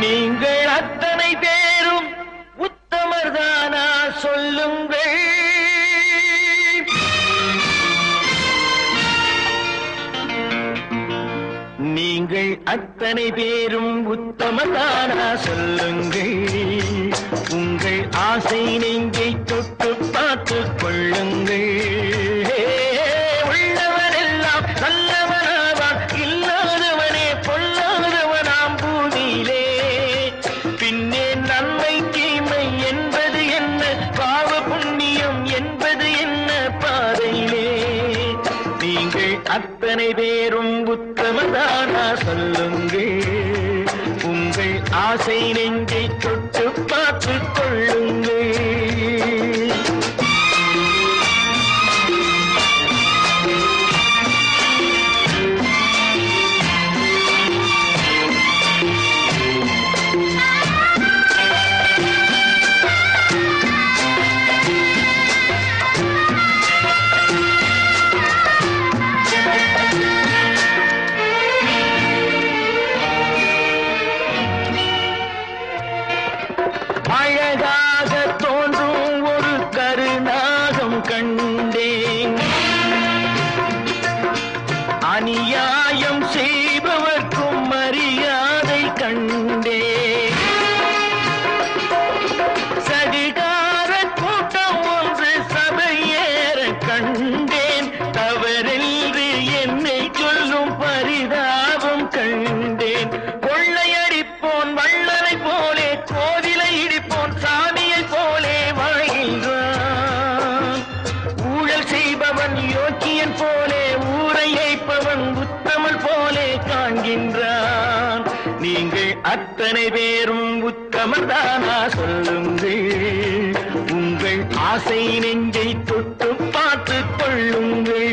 நீங்கள் அத்தனை பேரும் உத்தமர்தானா சொல்லுங்கள். நீங்கள் அத்தனை பேரும் உத்தமர்தானா சொல்லுங்கள். உங்கள் ஆசை நெஞ்சை தொட்டு பார்த்துக் கொள்ளுங்கள். உள்ளவனெல்லாம் நல்லவனாவான், இல்லாதவனே பொல்லாதவனாம் பூமியிலே. பின்னே நன்மை தீமை என்பது என்ன, பாவ புண்ணியம் என்பது என்ன பாதையிலே. நீங்கள் அத்தனை பேரும் உத்தமதானா சொல்லுங்கள். உங்கள் ஆசை நெஞ்சை தொட்டு பார்த்துக் கொள்ளுங்கள். அழகாக தோன்றும் ஒரு கருநாகம் கண்டேன். அநியாயம் செய்பவர்க்கும் மரியாதை கண்டேன். சதிகார கூட்டம் ஒன்று சபையேற கண்டேன். தவறென்று என்னை சொல்லும் பரிதாபம் கண்டேன். கொள்ளையடிப்போன் வள்ளலை போலே, கோவிலை இடிப்போன் சாமியை போலே வாழ்கின்றான். ஊழல் செய்பவன் யோக்கியன் போலே, ஊரை ஏய்ப்பவன் உத்தமன் போலே காண்கின்றான். நீங்கள் அத்தனை பேரும் உத்தமதானா சொல்லுங்கள். உங்கள் ஆசை நெஞ்சை தொட்டு பார்த்துக் கொள்ளுங்கள்.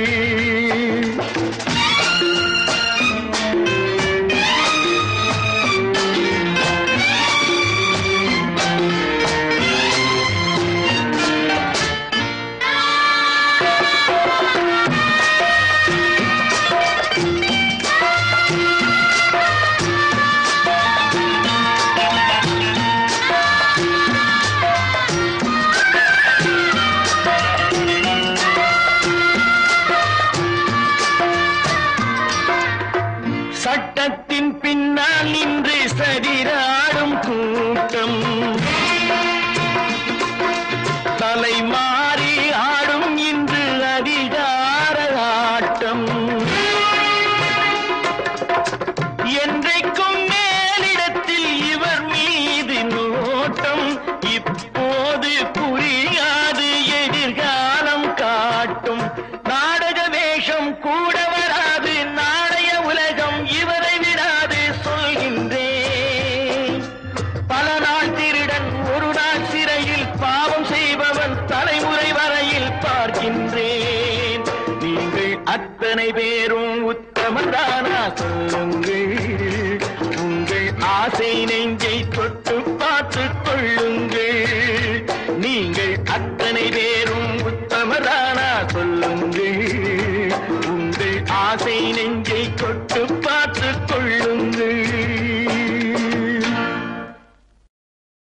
சட்டத்தின் பின்னால் நின்று சதிராடும் கூட்டம், தலை மாறி ஆடும் இன்று அதிகார ஆட்டம். என்றைக்கும் மேலிடத்தில் இவர் மீது நோட்டம். இப்போது புரியாது, எதிர்காலம் காட்டும். நாடக வேஷம் கூட வராது, நாளைய உலகம் இவரை விடாது சொல்கின்றேன். பல நாள் திருடன் ஒரு நாள் சிறையில், பாவம் செய்பவன் தலைமுறை வரையில் பார்க்கின்றேன். நீங்கள் அத்தனை பேரும் உத்தமதானா சொல்லுங்கள். உங்கள் ஆசை நெஞ்சை தொட்டு பார்த்துக் கொள்ளுங்கள். நீங்கள் அத்தனை பேரும் உத்தமதானா சொல்லுங்கள். உங்கள் ஆசை நெஞ்சை தொட்டு